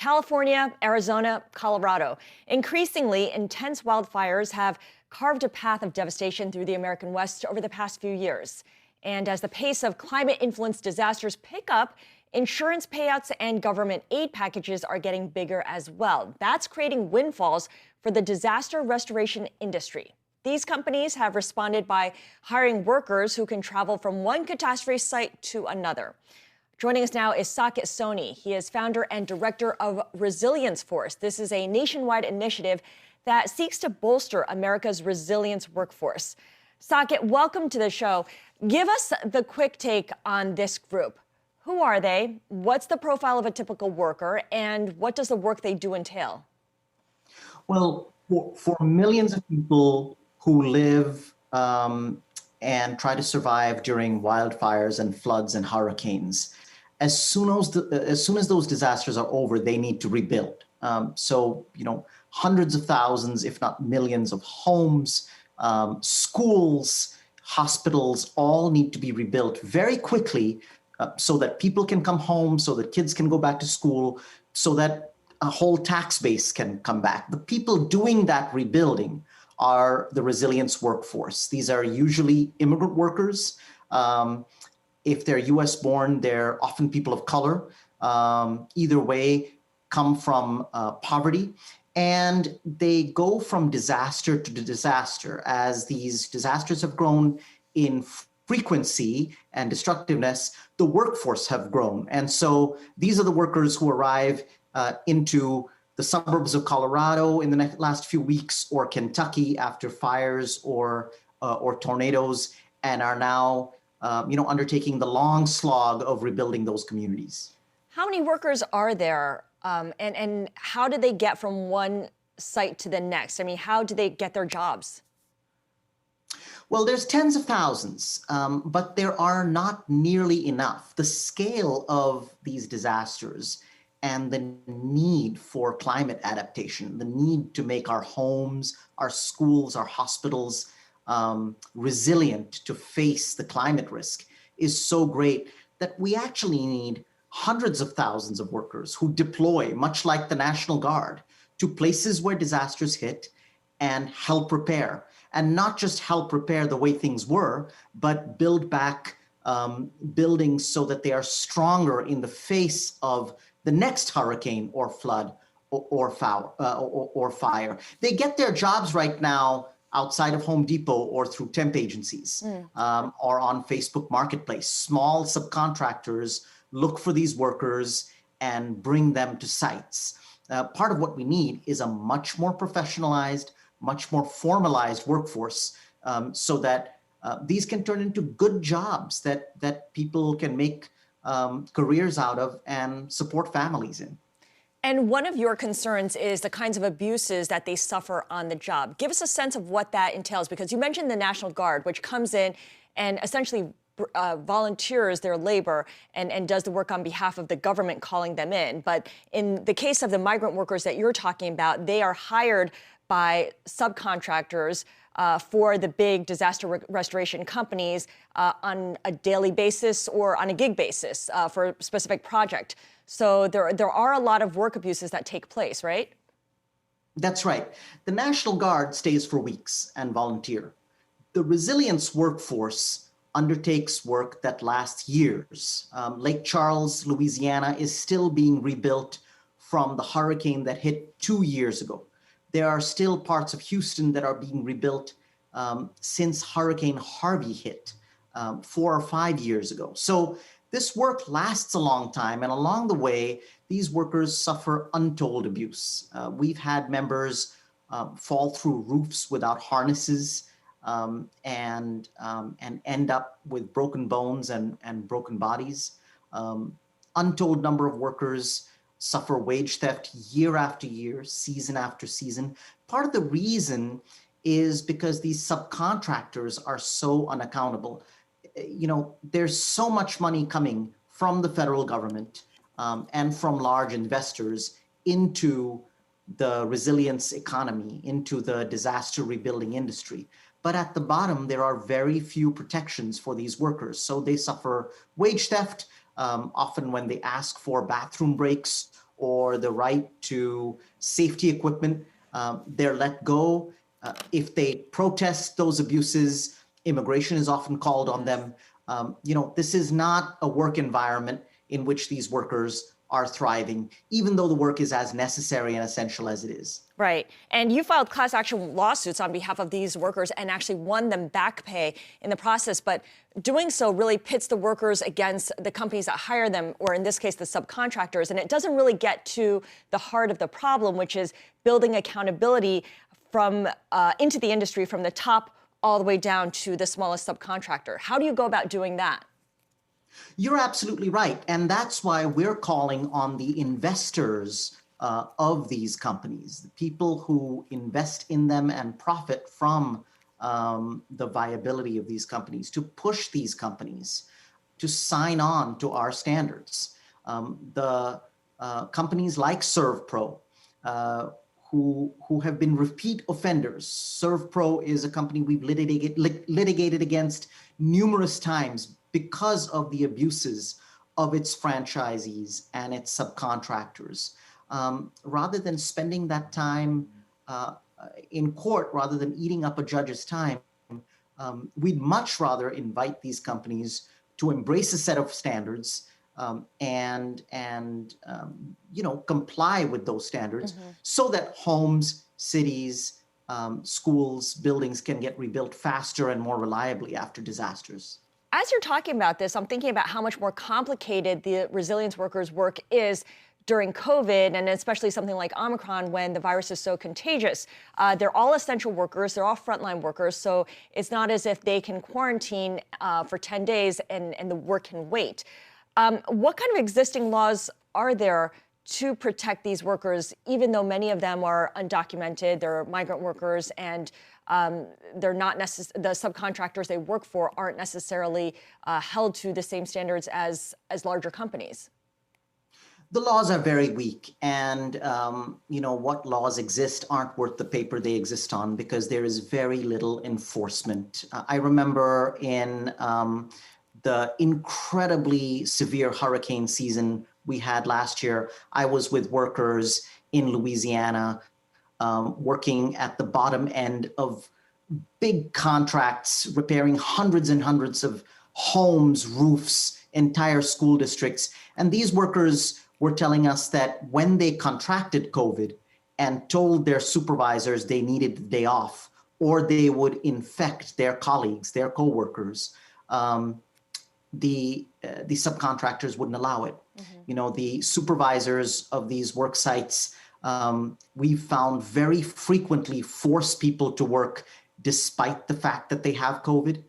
California, Arizona, Colorado. Increasingly intense wildfires have carved a path of devastation through the American West over the past few years. And as the pace of climate-influenced disasters pick up, insurance payouts and government aid packages are getting bigger as well. That's creating windfalls for the disaster restoration industry. These companies have responded by hiring workers who can travel from one catastrophe site to another. Joining us now is Saket Soni. He is founder and director of Resilience Force. This is a nationwide initiative that seeks to bolster America's resilience workforce. Saket, welcome to the show. Give us the quick take on this group. Who are they? What's the profile of a typical worker? And what does the work they do entail? Well, for millions of people who live and try to survive during wildfires and floods and hurricanes, as soon as those disasters are over, they need to rebuild. Hundreds of thousands, if not millions of homes, schools, hospitals, all need to be rebuilt very quickly so that people can come home, so that kids can go back to school, so that a whole tax base can come back. The people doing that rebuilding are the resilience workforce. These are usually immigrant workers. If they're US born, they're often people of color. Either way, come from poverty. And they go from disaster to disaster. As these disasters have grown in frequency and destructiveness, the workforce have grown. And so these are the workers who arrive into the suburbs of Colorado in the last few weeks, or Kentucky after fires or tornadoes, and are now undertaking the long slog of rebuilding those communities. How many workers are there, and how do they get from one site to the next? I mean, how do they get their jobs? Well, there's tens of thousands, but there are not nearly enough. The scale of these disasters and the need for climate adaptation, the need to make our homes, our schools, our hospitals resilient to face the climate risk is so great that we actually need hundreds of thousands of workers who deploy, much like the National Guard, to places where disasters hit and help repair. And not just help repair the way things were, but build back buildings so that they are stronger in the face of the next hurricane or flood or fire. They get their jobs right now outside of Home Depot or through temp agencies or on Facebook Marketplace. Small subcontractors look for these workers and bring them to sites. Part of what we need is a much more professionalized, much more formalized workforce so that these can turn into good jobs that people can make careers out of and support families in. And one of your concerns is the kinds of abuses that they suffer on the job. Give us a sense of what that entails, because you mentioned the National Guard, which comes in and essentially volunteers their labor and does the work on behalf of the government calling them in. But in the case of the migrant workers that you're talking about, they are hired by subcontractors for the big disaster restoration companies on a daily basis or on a gig basis for a specific project. So there are a lot of work abuses that take place, right? That's right. The National Guard stays for weeks and volunteer. The resilience workforce undertakes work that lasts years. Lake Charles, Louisiana is still being rebuilt from the hurricane that hit 2 years ago. There are still parts of Houston that are being rebuilt since Hurricane Harvey hit 4 or 5 years ago. So this work lasts a long time, and along the way, these workers suffer untold abuse. We've had members fall through roofs without harnesses and end up with broken bones and broken bodies. Untold number of workers suffer wage theft year after year, season after season. Part of the reason is because these subcontractors are so unaccountable. There's so much money coming from the federal government and from large investors into the resilience economy, into the disaster rebuilding industry. But at the bottom, there are very few protections for these workers. So they suffer wage theft, often when they ask for bathroom breaks or the right to safety equipment, they're let go. If they protest those abuses, immigration is often called on them. This is not a work environment in which these workers are thriving, even though the work is as necessary and essential as it is. Right. And you filed class action lawsuits on behalf of these workers and actually won them back pay in the process. But doing so really pits the workers against the companies that hire them, or in this case, the subcontractors. And it doesn't really get to the heart of the problem, which is building accountability from into the industry from the top all the way down to the smallest subcontractor. How do you go about doing that? You're absolutely right. And that's why we're calling on the investors of these companies, the people who invest in them and profit from the viability of these companies, to push these companies to sign on to our standards. The companies like ServPro, who have been repeat offenders. ServPro is a company we've litigated against numerous times because of the abuses of its franchisees and its subcontractors. Rather than spending that time in court, rather than eating up a judge's time, we'd much rather invite these companies to embrace a set of standards and comply with those standards, so that homes, cities, schools, buildings can get rebuilt faster and more reliably after disasters. As you're talking about this, I'm thinking about how much more complicated the resilience workers' work is during COVID, and especially something like Omicron when the virus is so contagious. They're all essential workers. They're all frontline workers. So it's not as if they can quarantine for 10 days and the work can wait. What kind of existing laws are there to protect these workers, even though many of them are undocumented, they're migrant workers, and they're not the subcontractors they work for aren't necessarily held to the same standards as larger companies? The laws are very weak, and what laws exist aren't worth the paper they exist on, because there is very little enforcement. I remember in the incredibly severe hurricane season we had last year, I was with workers in Louisiana, working at the bottom end of big contracts, repairing hundreds and hundreds of homes, roofs, entire school districts. And these workers were telling us that when they contracted COVID and told their supervisors they needed the day off, or they would infect their colleagues, their coworkers, the subcontractors wouldn't allow it. The supervisors of these work sites, we've found very frequently force people to work despite the fact that they have COVID.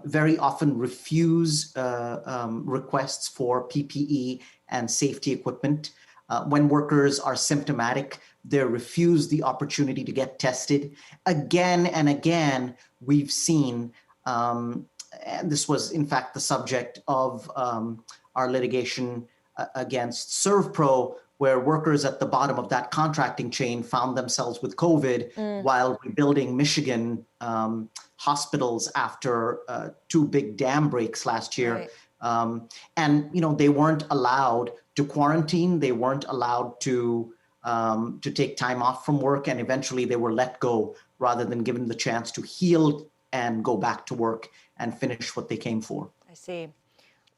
Very often refuse requests for PPE and safety equipment. When workers are symptomatic, they're refused the opportunity to get tested. Again and again, we've seen, and this was in fact the subject of our litigation against ServPro, where workers at the bottom of that contracting chain found themselves with COVID while rebuilding Michigan hospitals after two big dam breaks last year. Right. And they weren't allowed to quarantine. They weren't allowed to take time off from work, and eventually they were let go rather than given the chance to heal and go back to work and finish what they came for. I see.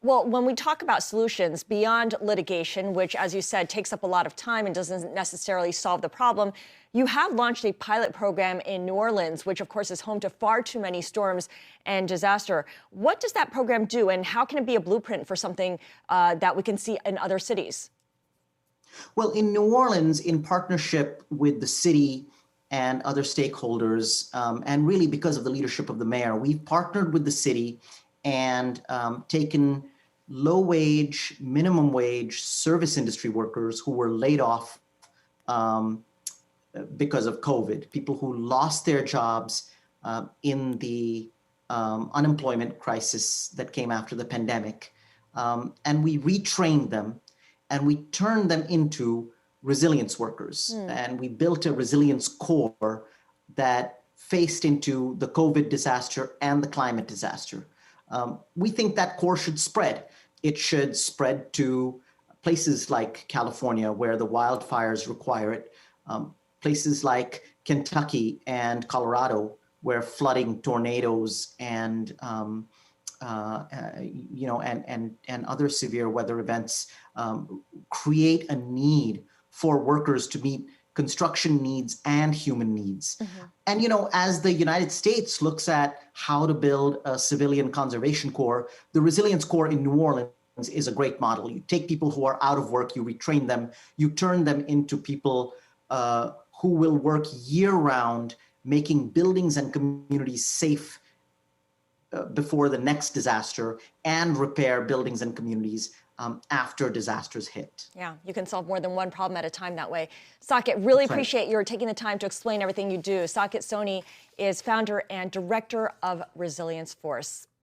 Well, when we talk about solutions beyond litigation, which, as you said, takes up a lot of time and doesn't necessarily solve the problem, you have launched a pilot program in New Orleans, which, of course, is home to far too many storms and disaster. What does that program do, and how can it be a blueprint for something that we can see in other cities? Well, in New Orleans, in partnership with the city and other stakeholders, and really because of the leadership of the mayor, we've partnered with the city and taken low-wage, minimum wage service industry workers who were laid off because of COVID, people who lost their jobs in the unemployment crisis that came after the pandemic. And we retrained them and we turned them into resilience workers. And we built a resilience corps that faced into the COVID disaster and the climate disaster. We think that core should spread. It should spread to places like California, where the wildfires require it, places like Kentucky and Colorado, where flooding, tornadoes, and and other severe weather events create a need for workers to meet construction needs and human needs. Mm-hmm. And, as the United States looks at how to build a civilian conservation corps, the Resilience Corps in New Orleans is a great model. You take people who are out of work, you retrain them, you turn them into people who will work year-round, making buildings and communities safe before the next disaster, and repair buildings and communities after disasters hit. Yeah, you can solve more than one problem at a time that way. Saket, really appreciate your taking the time to explain everything you do. Saket Soni is founder and director of Resilience Force.